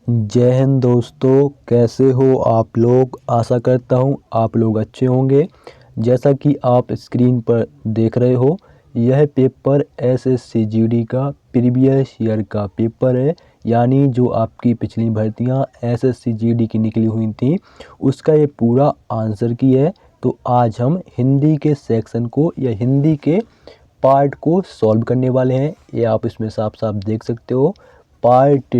जय हिंद दोस्तों, कैसे हो आप लोग। आशा करता हूँ आप लोग अच्छे होंगे। जैसा कि आप स्क्रीन पर देख रहे हो, यह पेपर एसएससी जीडी का प्रीवियस ईयर का पेपर है। यानी जो आपकी पिछली भर्तियाँ एसएससी जीडी की निकली हुई थी उसका ये पूरा आंसर की है। तो आज हम हिंदी के सेक्शन को या हिंदी के पार्ट को सॉल्व करने वाले हैं। ये आप इसमें साफ साफ देख सकते हो, पार्ट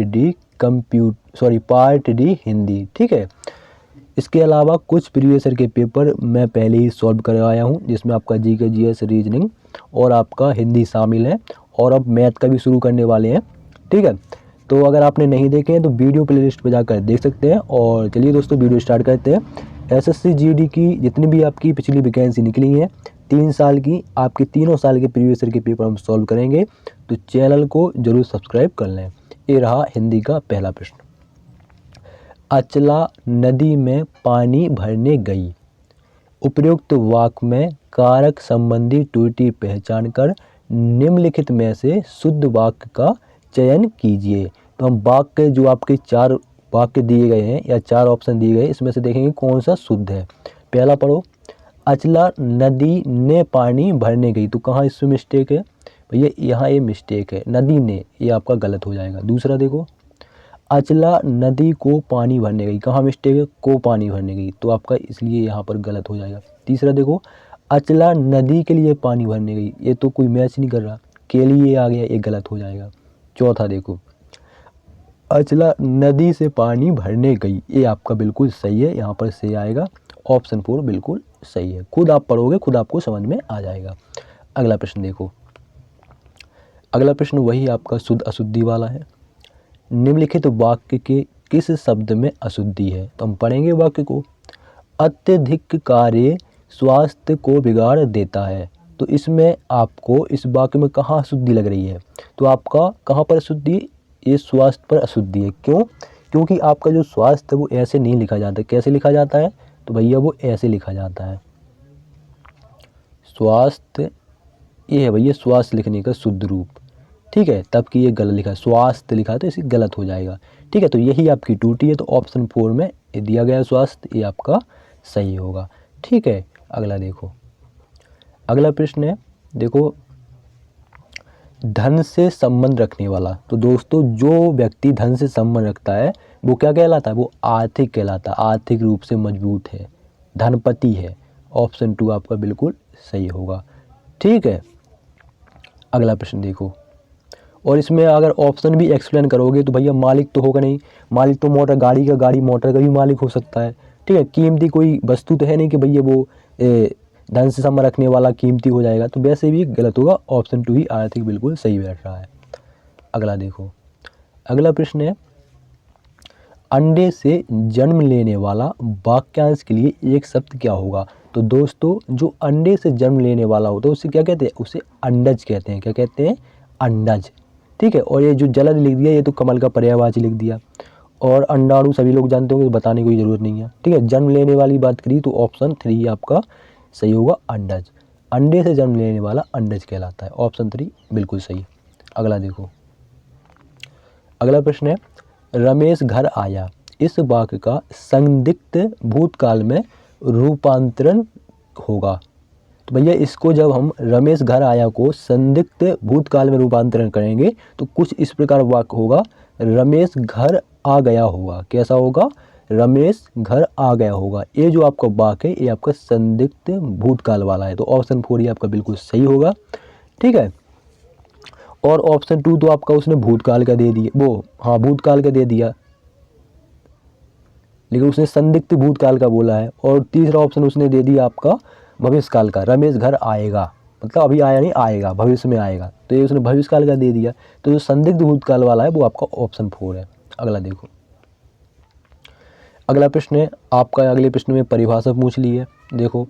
डी हिंदी। ठीक है। इसके अलावा कुछ प्रीवियस ईयर के पेपर मैं पहले ही सॉल्व करवाया हूँ, जिसमें आपका जीके, जीएस, रीजनिंग और आपका हिंदी शामिल है। और अब मैथ का भी शुरू करने वाले हैं। ठीक है। तो अगर आपने नहीं देखे हैं तो वीडियो प्लेलिस्ट पर जाकर देख सकते हैं। और चलिए दोस्तों, वीडियो स्टार्ट करते हैं। एसएससी जीडी की जितनी भी आपकी पिछली वैकेंसी निकली हैं 3 साल की, आपके तीनों साल के प्रीवियस ईयर के पेपर हम सॉल्व करेंगे। तो चैनल को जरूर सब्सक्राइब कर लें। ये रहा हिंदी का पहला प्रश्न। अचला नदी में पानी भरने गई। उपयुक्त वाक्य में कारक संबंधी त्रुटि पहचान कर निम्नलिखित में से शुद्ध वाक्य का चयन कीजिए। तो हम वाक्य जो आपके 4 वाक्य दिए गए हैं या 4 ऑप्शन दिए गए, इसमें से देखेंगे कौन सा शुद्ध है। पहला पढ़ो, अचला नदी ने पानी भरने गई। तो कहाँ इसमें मिस्टेक है भैया, यहाँ ये मिस्टेक है, नदी ने, ये आपका गलत हो जाएगा। दूसरा देखो, अचला नदी को पानी भरने गई, कहाँ मिस्टेक है, को पानी भरने गई, तो आपका इसलिए यहाँ पर गलत हो जाएगा। तीसरा देखो, अचला नदी के लिए पानी भरने गई, ये तो कोई मैच नहीं कर रहा, के लिए आ गया, ये गलत हो जाएगा। चौथा देखो, अचला नदी से पानी भरने गई, ये आपका बिल्कुल सही है, यहाँ पर से आएगा। ऑप्शन 4 बिल्कुल सही है। खुद आप पढ़ोगे खुद आपको समझ में आ जाएगा। अगला प्रश्न देखो, अगला प्रश्न वही आपका शुद्ध अशुद्धि वाला है। निम्नलिखित वाक्य के किस शब्द में अशुद्धि है। तो हम पढ़ेंगे वाक्य को। अत्यधिक कार्य स्वास्थ्य को बिगाड़ देता है। तो इसमें आपको इस वाक्य में कहाँ अशुद्धि लग रही है, तो आपका कहाँ पर अशुद्धि, ये स्वास्थ्य पर अशुद्धि है। क्यों? क्योंकि आपका जो स्वास्थ्य है वो ऐसे नहीं लिखा जाता। कैसे लिखा जाता है, तो भैया वो ऐसे लिखा जाता है, स्वास्थ्य, ये है भैया स्वास्थ्य लिखने का शुद्ध रूप। ठीक है, तब कि ये गलत लिखा है, स्वास्थ्य लिखा है तो इसे गलत हो जाएगा। ठीक है, तो यही आपकी त्रुटि है। तो ऑप्शन 4 में दिया गया स्वास्थ्य, ये आपका सही होगा। ठीक है, अगला देखो, अगला प्रश्न है, देखो, धन से संबंध रखने वाला। तो दोस्तों, जो व्यक्ति धन से संबंध रखता है वो क्या कहलाता है, वो आर्थिक कहलाता है, आर्थिक रूप से मजबूत है, धनपति है। ऑप्शन 2 आपका बिल्कुल सही होगा। ठीक है, अगला प्रश्न देखो, और इसमें अगर ऑप्शन भी एक्सप्लेन करोगे तो भैया मालिक तो होगा नहीं, मालिक तो मोटर गाड़ी का, गाड़ी मोटर का भी मालिक हो सकता है। ठीक है, कीमती कोई वस्तु तो है नहीं कि भैया वो धन से संबंध रखने वाला कीमती हो जाएगा, तो वैसे भी गलत होगा। ऑप्शन 2 ही आर्थिक बिल्कुल सही बैठ रहा है। अगला देखो, अगला प्रश्न है, अंडे से जन्म लेने वाला वाक्यांश के लिए एक शब्द क्या होगा। तो दोस्तों, जो अंडे से जन्म लेने वाला होता है उसे क्या कहते हैं, उसे अंडज कहते हैं। क्या कहते हैं, अंडज। ठीक है, और ये जो जलद लिख दिया, ये तो कमल का पर्यायवाची लिख दिया। और अंडाणु सभी लोग जानते होंगे, बताने की जरूरत नहीं है। ठीक है, जन्म लेने वाली बात करी तो ऑप्शन 3 आपका सही होगा, अंडज। अंडे से जन्म लेने वाला अंडज कहलाता है। ऑप्शन 3 बिल्कुल सही। अगला देखो, अगला प्रश्न है, रमेश घर आया। इस वाक्य का संदिग्ध भूतकाल में रूपांतरण होगा। तो भैया इसको जब हम रमेश घर आया को संदिग्ध भूतकाल में रूपांतरण करेंगे तो कुछ इस प्रकार वाक्य होगा, रमेश घर आ गया होगा। कैसा होगा, रमेश घर आ गया होगा। ये जो आपका वाक्य है ये आपका संदिग्ध भूतकाल वाला है। तो ऑप्शन 4 ही आपका बिल्कुल सही होगा। ठीक है, और ऑप्शन 2 तो आपका उसने भूतकाल का दे दिया, वो हाँ भूतकाल का दे दिया, लेकिन उसने संदिग्ध भूतकाल का बोला है। और तीसरा ऑप्शन उसने दे दिया आपका भविष्य काल का, रमेश घर आएगा, मतलब अभी आया नहीं, आएगा, भविष्य में आएगा, तो ये उसने भविष्य काल का दे दिया। तो जो संदिग्ध भूतकाल वाला है वो आपका ऑप्शन 4 है। अगला देखो, अगला प्रश्न है आपका, अगले प्रश्न में परिभाषा पूछ ली है। देखो,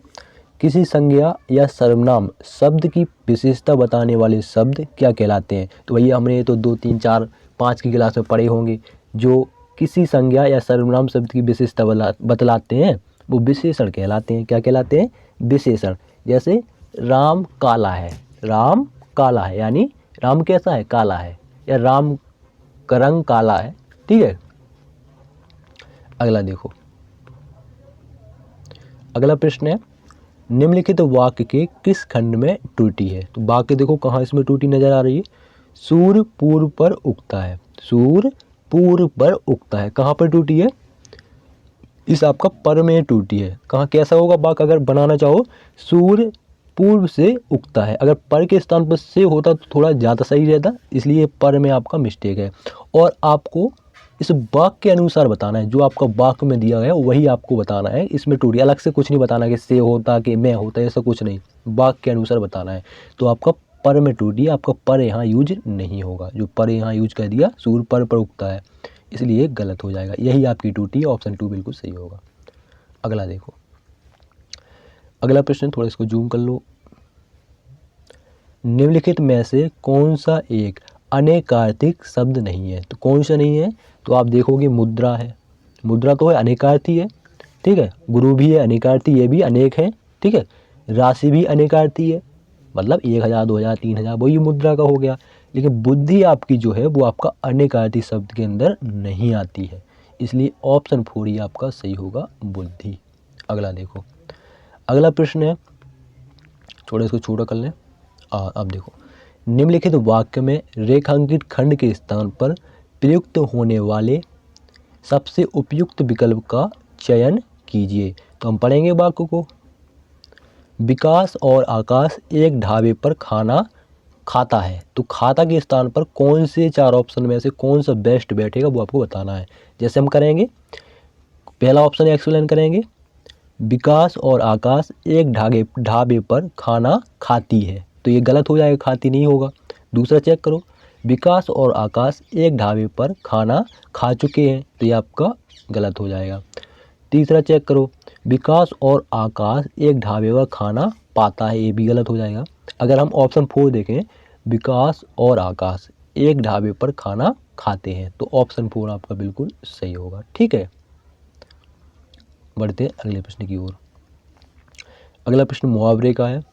किसी संज्ञा या सर्वनाम शब्द की विशेषता बताने वाले शब्द क्या कहलाते हैं। तो भैया हमने तो 2, 3, 4, 5 की क्लास में पढ़े होंगे। जो किसी संज्ञा या सर्वनाम शब्द की विशेषता बतलाते हैं वो विशेषण कहलाते हैं। क्या कहलाते हैं, विशेषण। जैसे राम काला है, राम काला है यानी राम कैसा है, काला है, या राम का रंग काला है। ठीक है, अगला देखो, अगला प्रश्न है निम्नलिखित वाक्य के किस खंड में त्रुटि है। तो वाक्य देखो कहाँ इसमें त्रुटि नजर आ रही है। सूर्य पूर्व पर उगता है, सूर्य पूर्व पर उगता है, कहाँ पर त्रुटि है, इस आपका पर में त्रुटि है। कहाँ कैसा होगा वाक्य अगर बनाना चाहो, सूर्य पूर्व से उगता है, अगर पर के स्थान पर से होता तो थोड़ा ज़्यादा सही रहता, इसलिए पर में आपका मिस्टेक है। और आपको इस वाक्य के अनुसार बताना है, जो आपका वाक्य में दिया गया है वही आपको बताना है, इसमें त्रुटि अलग से कुछ नहीं बताना कि से होता कि मैं होता, ऐसा कुछ नहीं, वाक्य के अनुसार बताना है। तो आपका पर में त्रुटि है, आपका पर यहाँ यूज नहीं होगा, जो पर यहाँ यूज कर दिया सूर्य पर उगता है, इसलिए गलत हो जाएगा, यही आपकी त्रुटि है, ऑप्शन 2 बिल्कुल सही होगा। अगला देखो, अगला प्रश्न थोड़ा इसको जूम कर लो। निम्नलिखित में से कौन सा एक अनेकार्थक शब्द नहीं है। तो कौन सा नहीं है, तो आप देखोगे मुद्रा है, मुद्रा तो है अनेकार्थी है, ठीक है, गुरु भी है अनेकार्थी, ये भी अनेक है, ठीक है, राशि भी अनेकार्थी है, मतलब 1000 2000 3000 वही मुद्रा का हो गया। लेकिन बुद्धि आपकी जो है वो आपका अनेकार्थी शब्द के अंदर नहीं आती है, इसलिए ऑप्शन 4 ही आपका सही होगा, बुद्धि। अगला देखो, अगला प्रश्न है, थोड़ा इसको छोटा कर लें। अब देखो, निम्नलिखित वाक्य में रेखांकित खंड के स्थान पर प्रयुक्त होने वाले सबसे उपयुक्त विकल्प का चयन कीजिए। तो हम पढ़ेंगे वाक्य को। विकास और आकाश एक ढाबे पर खाना खाता है, तो खाता के स्थान पर कौन से 4 ऑप्शन में से कौन सा बेस्ट बैठेगा वो आपको बताना है। जैसे हम करेंगे, पहला ऑप्शन एक्सप्लेन करेंगे, विकास और आकाश एक ढाबे पर खाना खाती है, तो ये गलत हो जाएगा, खाती नहीं होगा। दूसरा चेक करो, विकास और आकाश एक ढाबे पर खाना खा चुके हैं, तो ये आपका गलत हो जाएगा। तीसरा चेक करो, विकास और आकाश एक ढाबे पर खाना पाता है, ये भी गलत हो जाएगा। अगर हम ऑप्शन 4 देखें, विकास और आकाश एक ढाबे पर खाना खाते हैं, तो ऑप्शन 4 आपका बिल्कुल सही होगा, ठीक है। बढ़ते अगले प्रश्न की ओर। अगला प्रश्न मुहावरे का है।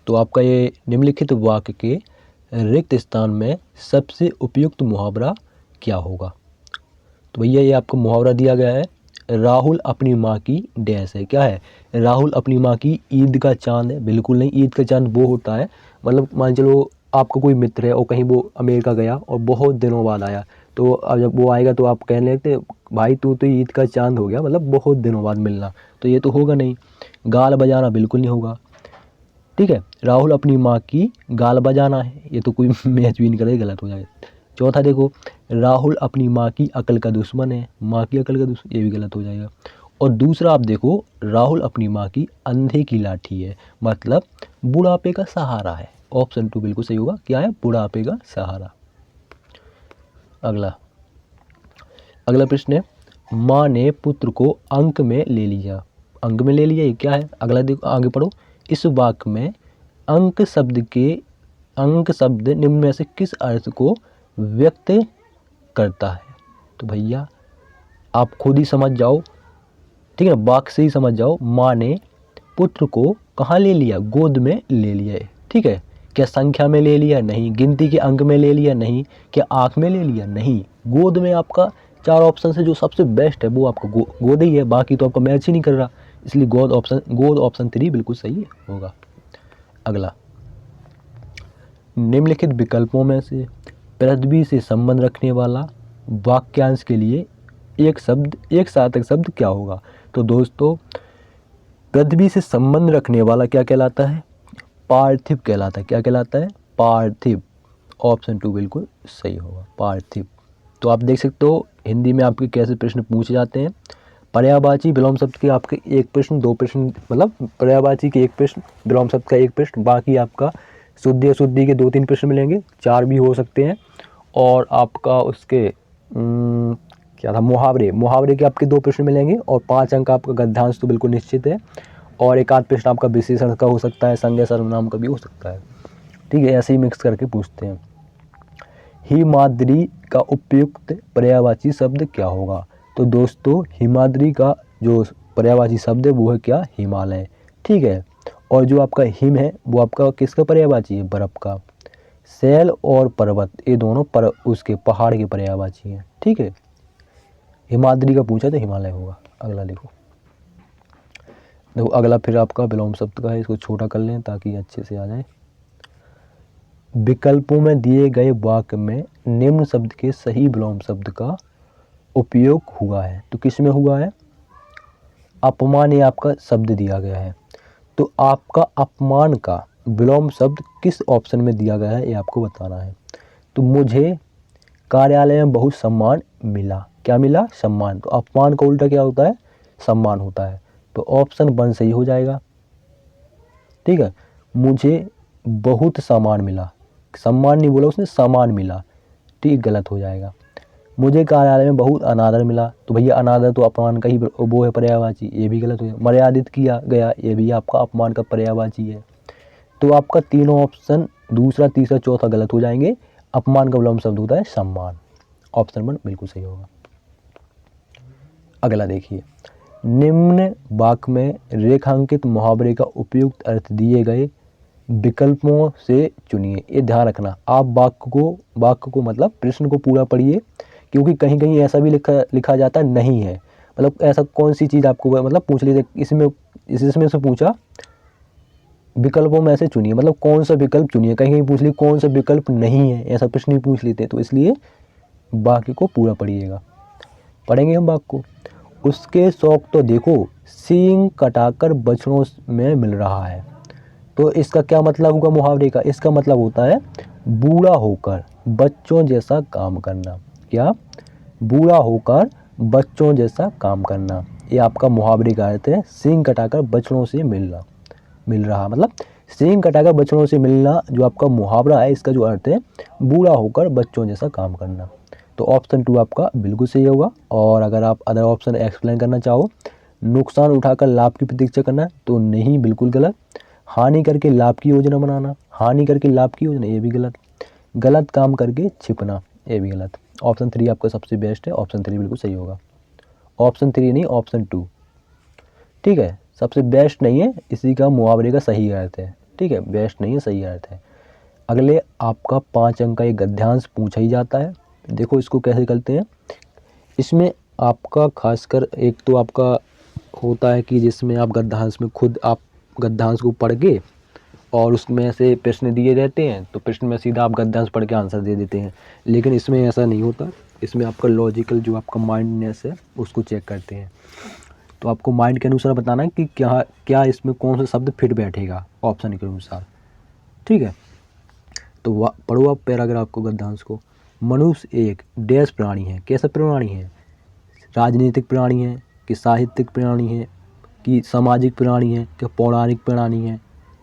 तो आपका ये निम्नलिखित वाक्य के रिक्त स्थान में सबसे उपयुक्त मुहावरा क्या होगा। तो भैया ये आपको मुहावरा दिया गया है, राहुल अपनी माँ की डैश है। क्या है, राहुल अपनी माँ की ईद का चांद है। बिल्कुल नहीं, ईद का चांद वो होता है, मतलब मान चलो आपका कोई मित्र है और कहीं वो अमेरिका गया और बहुत दिनों बाद आया, तो अब जब वो आएगा तो आप कहने लगते भाई तू तो ईद का चांद हो गया, मतलब बहुत दिनों बाद मिलना, तो ये तो होगा नहीं। गाल बजाना बिल्कुल नहीं होगा, ठीक है, राहुल अपनी माँ की गाल बजाना है, ये तो कोई मैच भी नहीं करेगा, गलत हो जाएगा। चौथा देखो, राहुल अपनी माँ की अकल का दुश्मन है, माँ की अकल का दुश्मन, ये भी गलत हो जाएगा। और दूसरा आप देखो, राहुल अपनी माँ की अंधे की लाठी है, मतलब बुढ़ापे का सहारा है। ऑप्शन 2 बिल्कुल सही होगा, क्या है, बुढ़ापे का सहारा। अगला प्रश्न है, माँ ने पुत्र को अंक में ले लिया। अंक में ले लिया, ये क्या है, अगला देखो, आगे पढ़ो। इस वाक्य में अंक शब्द निम्न में से किस अर्थ को व्यक्त करता है। तो भैया आप खुद ही समझ जाओ, ठीक है, वाक्य से ही समझ जाओ। माँ ने पुत्र को कहाँ ले लिया, गोद में ले लिया है, ठीक है। क्या संख्या में ले लिया, नहीं। गिनती के अंक में ले लिया, नहीं। क्या आँख में ले लिया, नहीं। गोद में आपका 4 ऑप्शन से जो सबसे बेस्ट है वो आपका गोद ही है, बाकी तो आपका मैच ही नहीं कर रहा, इसलिए गोद ऑप्शन 3 बिल्कुल सही होगा। अगला, निम्नलिखित विकल्पों में से पृथ्वी से संबंध रखने वाला वाक्यांश के लिए एक सार्थक शब्द क्या होगा। तो दोस्तों, पृथ्वी से संबंध रखने वाला क्या कहलाता है, पार्थिव कहलाता है। क्या कहलाता है, पार्थिव। ऑप्शन 2 बिल्कुल सही होगा, पार्थिव। तो आप देख सकते हो हिंदी में आपके कैसे प्रश्न पूछे जाते हैं। पर्यायवाची विलोम शब्द के आपके 1 प्रश्न 2 प्रश्न, मतलब पर्यायवाची के 1 प्रश्न, विलोम शब्द का 1 प्रश्न, बाकी आपका शुद्धि अशुद्धि के 2-3 प्रश्न मिलेंगे, 4 भी हो सकते हैं। और आपका उसके क्या था, मुहावरे के आपके 2 प्रश्न मिलेंगे, और 5 अंक आपका गद्यांश तो बिल्कुल निश्चित है, और 1 आध प्रश्न आपका विशेषण का हो सकता है, संज्ञा सर्वनाम का भी हो सकता है, ठीक है, ऐसे ही मिक्स करके पूछते हैं। हिमाद्री का उपयुक्त पर्यायवाची शब्द क्या होगा। तो दोस्तों, हिमाद्री का जो पर्यायवाची शब्द है वो है क्या, हिमालय, ठीक है। और जो आपका हिम है वो आपका किसका पर्यायवाची है, बर्फ का। शैल और पर्वत ये दोनों उसके पहाड़ के पर्यायवाची हैं, ठीक है। हिमाद्री का पूछा तो हिमालय होगा। अगला देखो अगला फिर आपका विलोम शब्द का है, इसको छोटा कर लें ताकि अच्छे से आ जाए। विकल्पों में दिए गए वाक्य में निम्न शब्द के सही विलोम शब्द का उपयोग हुआ है। तो किस में हुआ है? अपमान, ये आपका शब्द दिया गया है, तो आपका अपमान का विलोम शब्द किस ऑप्शन में दिया गया है ये आपको बताना है। तो मुझे कार्यालय में बहुत सम्मान मिला। क्या मिला? सम्मान। तो अपमान का उल्टा क्या होता है? सम्मान होता है। तो ऑप्शन 1 सही हो जाएगा। ठीक है, मुझे बहुत सम्मान मिला, सम्मान नहीं बोला उसने, सम्मान मिला, ठीक, गलत हो जाएगा। मुझे कार्यालय में बहुत अनादर मिला, तो भैया अनादर तो अपमान का ही वो है, पर्यायवाची, ये भी गलत हो जाएगा। मर्यादित किया गया, ये भी आपका अपमान का पर्यायवाची है। तो आपका तीनों ऑप्शन दूसरा, तीसरा, चौथा गलत हो जाएंगे। अपमान का विलोम शब्द होता है सम्मान। ऑप्शन 1 बिल्कुल सही होगा। अगला देखिए, निम्न वाक्य में रेखांकित मुहावरे का उपयुक्त अर्थ दिए गए विकल्पों से चुनिए। ये ध्यान रखना, आप वाक्य को मतलब प्रश्न को पूरा पढ़िए, क्योंकि कहीं कहीं ऐसा भी लिखा जाता नहीं है। मतलब ऐसा कौन सी चीज़ आपको मतलब पूछ लीजिए, इसमें से पूछा विकल्पों में से चुनिए, मतलब कौन सा विकल्प चुनिए। कहीं कहीं पूछ ली कौन सा विकल्प नहीं है, ऐसा प्रश्न ही पूछ लेते हैं। तो इसलिए वाक्य को पूरा पढ़िएगा। पढ़ेंगे हम वाक्य को। उसके शौक तो देखो, सींग कटाकर बछड़ों में मिल रहा है। तो इसका क्या मतलब होगा मुहावरे का? इसका मतलब होता है बूढ़ा होकर बच्चों जैसा काम करना। क्या? बूढ़ा होकर बच्चों जैसा काम करना। ये आपका मुहावरे का अर्थ है। सींग कटाकर बछड़ों से मिल रहा, मतलब सींग कटाकर बछड़ों से मिलना जो आपका मुहावरा है, इसका जो अर्थ है बूढ़ा होकर बच्चों जैसा काम करना। तो ऑप्शन 2 आपका बिल्कुल सही होगा। और अगर आप अदर ऑप्शन एक्सप्लेन करना चाहो, नुकसान उठाकर लाभ की प्रतीक्षा करना, तो नहीं, बिल्कुल गलत। हानि करके लाभ की योजना बनाना, हानि करके लाभ की योजना, ये भी गलत। गलत काम करके छिपना, ये भी गलत। ऑप्शन 3 आपका सबसे बेस्ट है। ऑप्शन 3 बिल्कुल सही होगा। ऑप्शन 3 नहीं, ऑप्शन 2, ठीक है। सबसे बेस्ट नहीं है, इसी का मुहावरे का सही अर्थ है। ठीक है, बेस्ट नहीं है, सही अर्थ है। अगले आपका 5 अंक का एक गद्यांश पूछा ही जाता है। देखो इसको कैसे करते हैं। इसमें आपका खासकर एक तो आपका होता है कि जिसमें आप गद्यांश में खुद आप गद्यांश को पढ़ के और उसमें से प्रश्न दिए रहते हैं, तो प्रश्न में सीधा आप गद्यांश पढ़ के आंसर दे देते हैं। लेकिन इसमें ऐसा नहीं होता। इसमें आपका लॉजिकल जो आपका माइंडनेस है उसको चेक करते हैं। तो आपको माइंड के अनुसार बताना है कि क्या इसमें कौन सा शब्द फिट बैठेगा ऑप्शन के अनुसार। ठीक है, तो पढ़ो आप पैराग्राफ को, गद्यांश को। मनुष्य एक डैश प्राणी है। कैसा प्राणी है? राजनीतिक प्राणी है कि साहित्यिक प्राणी है कि सामाजिक प्राणी है कि पौराणिक प्राणी है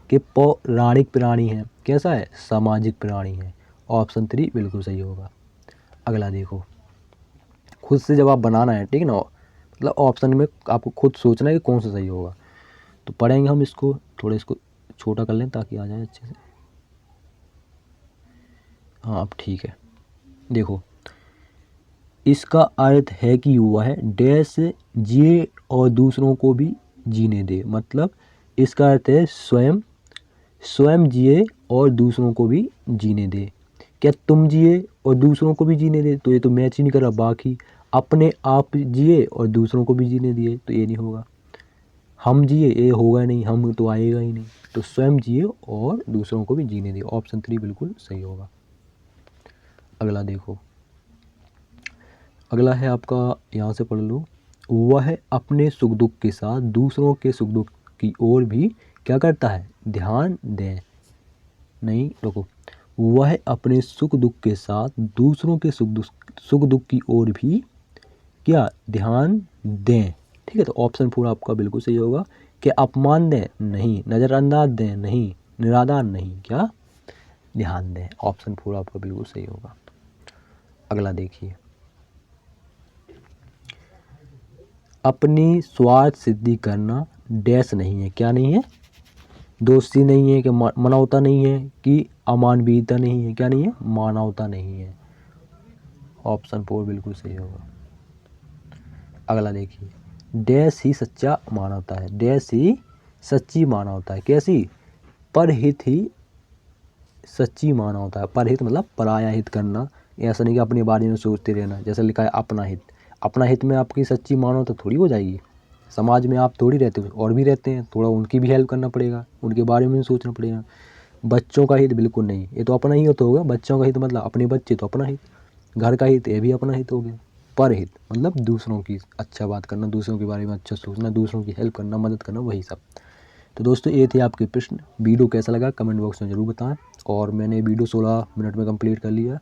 कि पौराणिक प्राणी है? कैसा है? सामाजिक प्राणी है। ऑप्शन 3 बिल्कुल सही होगा। अगला देखो, खुद से जवाब बनाना है, ठीक है ना, मतलब ऑप्शन में आपको खुद सोचना है कि कौन सा सही होगा। तो पढ़ेंगे हम इसको, थोड़ा इसको छोटा कर लें ताकि आ जाए अच्छे से। हाँ अब ठीक है। देखो, इसका अर्थ है कि वह डैश जिए और दूसरों को भी जीने दे। मतलब इसका अर्थ है स्वयं जिए और दूसरों को भी जीने दे। क्या तुम जिए और दूसरों को भी जीने दे? तो ये तो मैच ही नहीं कर रहा। बाकी अपने आप जिए और दूसरों को भी जीने दिए, तो ये नहीं होगा। हम जिए, ये होगा नहीं, हम तो आएगा ही नहीं। तो स्वयं जिए और दूसरों को भी जीने दिए। ऑप्शन 3 बिल्कुल सही होगा। अगला देखो, अगला है आपका, यहाँ से पढ़ लो। वह अपने सुख दुख के साथ दूसरों के सुख दुख की ओर भी क्या करता है? ध्यान दें। नहीं, रुको। वह अपने सुख दुख के साथ दूसरों के सुख दुख की ओर भी क्या? ध्यान दें। ठीक है, तो ऑप्शन 4 आपका बिल्कुल सही होगा। कि अपमान दें? नहीं। नज़रअंदाज दें? नहीं। निरादार? नहीं। क्या? ध्यान दें। ऑप्शन 4 आपका बिल्कुल सही होगा। अगला देखिए, अपनी स्वार्थ सिद्धि करना डैश नहीं है। क्या नहीं है? दोस्ती नहीं है कि मानवता नहीं है कि अमानवीयता नहीं है? क्या नहीं है? मानवता नहीं है। ऑप्शन 4 बिल्कुल सही होगा। अगला देखिए, डैश ही सच्चा मानवता है। डैश ही सच्ची मानवता है। कैसी? परहित ही सच्ची मानवता है। परहित मतलब पराया हित करना। ऐसा नहीं कि अपने बारे में सोचते रहना, जैसा लिखा है अपना हित। अपना हित में आपकी सच्ची मानवता थोड़ी हो जाएगी। समाज में आप थोड़ी रहते हो, और भी रहते हैं, थोड़ा उनकी भी हेल्प करना पड़ेगा, उनके बारे में भी सोचना पड़ेगा। बच्चों का हित बिल्कुल नहीं, ये तो अपना ही तो होगा। बच्चों का हित मतलब अपने बच्चे तो अपना हित, घर का हित ये भी अपना हित हो गया। पर हित मतलब दूसरों की अच्छा बात करना, दूसरों के बारे में अच्छा सोचना, दूसरों की हेल्प करना, मदद करना, वही सब। तो दोस्तों ये थे आपके प्रश्न। वीडियो कैसा लगा कमेंट बॉक्स में ज़रूर बताएं। और मैंने वीडियो 16 मिनट में कंप्लीट कर लिया,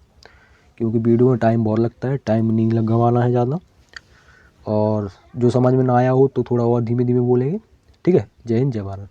क्योंकि वीडियो में टाइम बहुत लगता है, टाइम नहीं गंवाना है ज़्यादा। और जो समझ में ना आया हो तो थोड़ा और धीमे धीमे बोलेंगे। ठीक है। जय हिंद, जय भारत।